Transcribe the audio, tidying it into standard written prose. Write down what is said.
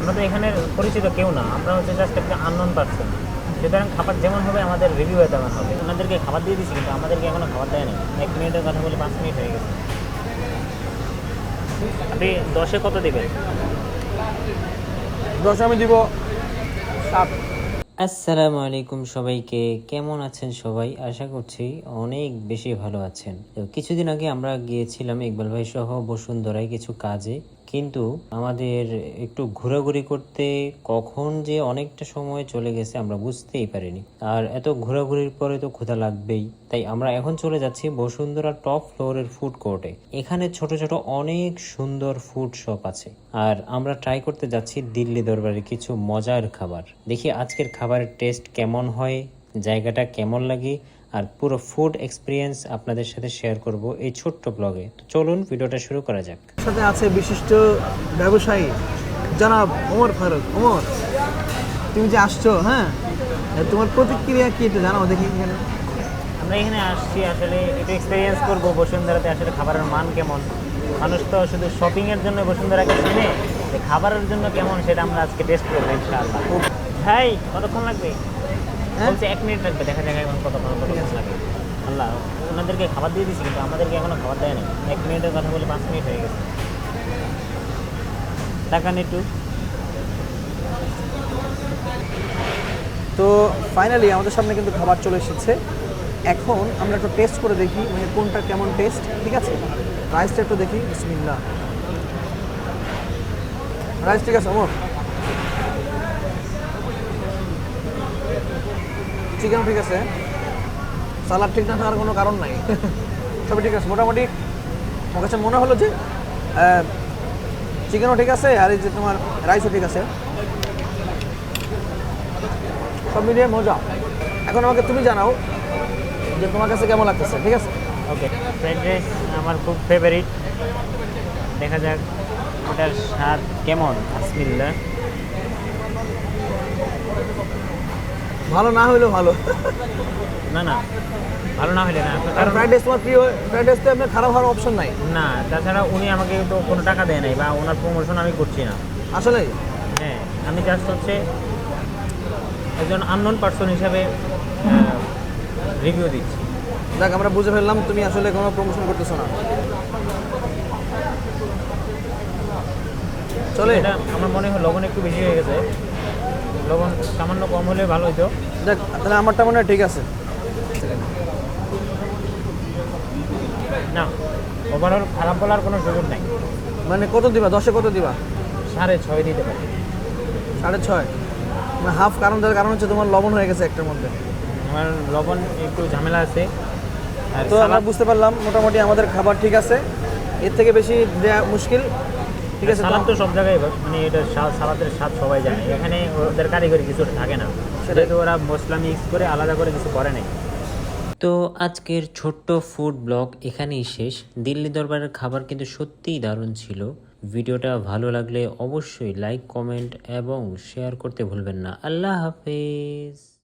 আমরা তো এখানে পরিচিত কেউ না, আমরা হচ্ছে জাস্ট একটা আননোন পার্সন। সুতরাং খাবার যেমন হবে আমাদের রিভিউ তেমন হবে। ওনাদেরকে খাবার দিয়ে দিচ্ছি, কিন্তু আমাদেরকে এখনো খাবার দেয় না। 1 মিনিটের কথা বলে 5 মিনিট হয়ে গেছে। আপনি 10-এ কত দেবেন? 10 আমি দিব 7। আসসালামু আলাইকুম সবাইকে, কেমন আছেন সবাই? আশা করছি অনেক বেশি ভালো আছেন। তো কিছুদিন আগে আমরা গিয়েছিলাম ইকবাল ভাই সহ বসুন্ধরায় কিছু কাজে, কিন্তু আমাদের একটু ঘোরাঘুরি করতে কখন যে অনেকটা সময় চলে গেছে আমরা বুঝতেই পারিনি। আর এত ঘোরাঘুরির পরে তো ক্ষুধা লাগবেই, তাই আমরা এখন চলে যাচ্ছি বসুন্ধরা টপ ফ্লোরের ফুড কোর্টে। এখানে ছোট ছোট অনেক সুন্দর ফুড শপ আছে, আর আমরা ট্রাই করতে যাচ্ছি দিল্লি দরবারের কিছু মজার খাবার। দেখি আজকের খাবারের টেস্ট কেমন হয়, জায়গাটা কেমন লাগে, আর পুরো ফুড এক্সপিরিয়েন্স আপনাদের সাথে শেয়ার করব এই ছোট্ট ব্লগে। তো চলুন ভিডিওটা শুরু করা যাক। সাথে আছে বিশিষ্ট ব্যবসায়ী জনাব ওমর ফারুক। ওমর, তুমি যে আসছো, হ্যাঁ, তোমার প্রতিক্রিয়া কি একটু জানাও দেখি। এখানে আমরা এখানে আসছি আসলে একটু এক্সপিরিয়েন্স করবো বসুন্ধরাতে আসলে খাবারের মান কেমন। মানুষ তো শুধু শপিংয়ের জন্য বসুন্ধরাকে চিনে, যে খাবারের জন্য কেমন সেটা আমরা আজকে টেস্ট করবো ইনশাআল্লাহ। ভাই কতক্ষণ লাগবে? বলছে 1 মিনিট লাগবে, দেখা যাক এখন কতক্ষণ লাগে। আল্লাহ, ওনাদেরকে খাবার দিয়ে দিচ্ছি, কিন্তু আমাদেরকে এখনো খাবার দেয় না। 1 মিনিটের কথা বলে 5 মিনিট হয়ে গেছে। টাকা একটু। তো ফাইনালি আমাদের সামনে কিন্তু খাবার চলে এসেছে। এখন আমরা একটু টেস্ট করে দেখি, মানে কোনটা কেমন টেস্ট। ঠিক আছে, রাইসটা একটু দেখি। বিসমিল্লাহ। রাইস ঠিক আছে ওমর? চিকেন ঠিক আছে, সালাদ ঠিক না থাকার কোনো কারণ নাই। সবই ঠিক আছে মোটামুটি। আমার কাছে মনে হলো যে চিকেনও ঠিক আছে, আর এই যে তোমার রাইসও ঠিক আছে, সব মিলিয়ে মজা। এখন আমাকে তুমি জানাও যে তোমার কাছে কেমন লাগতেছে। ঠিক আছে, ওকে। ফ্রাইড রাইস আমার খুব ফেভারিট। দেখা যাক ওটার স্বাদ কেমন। বিসমিল্লাহ। ভালো না হলেও ভালো। না না, ভালো না হলে না, কারণ কারণ ফ্রাইড রাইস তোমার প্রিয়, ফ্রাইড রাইস তো আপনার খারাপ হওয়ার অপশন নাই। না, তাছাড়া উনি আমাকে তো কোনো টাকা দেয় নাই, বা ওনার প্রমোশন আমি করছি না। আসলে হ্যাঁ, আমি জাস্ট হচ্ছে একজন আননোন পার্সন হিসাবে রিভিউ দিচ্ছি। দেখ, আমরা বুঝে ফেললাম তুমি আসলে কোনো প্রমোশন করতেছো না। চলে এটা আমার মনে হয় লবণ একটু বেশি হয়ে গেছে। লবণ সামান্য কম হলে ভালো হতো। দেখ, তাহলে আমারটা মনে হয় ঠিক আছে। না, ওভারঅল খারাপ বলার কোনো সুযোগ নাই। মানে কত দিবা? 10-এ কত দিবা? 6.5 দিতে পারি। 6.5 মানে হাফ। কারণ তার কারণ হচ্ছে তোমার লবণ হয়ে গেছে একটার মধ্যে। আমার লবণ একটু ঝামেলা আছে। আর তো আমরা বুঝতে পারলাম মোটামুটি আমাদের খাবার ঠিক আছে, এর থেকে বেশি দেওয়া মুশকিল। ঠিক আছে, সালাদ তো সব জায়গায় মানে এটা সালাদের স্বাদ সবাই জানে। এখানে ওদের কারিগরি কিছু থাকে না, সেটাকে ওরা মশলা মিক্স করে আলাদা করে কিছু করে নাই। তো আজকের ছোট্ট ফুড ব্লগ এখানেই শেষ। দিল্লি দরবারের খাবার কিন্তু সত্যিই দারুণ ছিল। ভিডিওটা ভালো লাগলে অবশ্যই লাইক, কমেন্ট এবং শেয়ার করতে ভুলবেন না। আল্লাহ হাফেজ।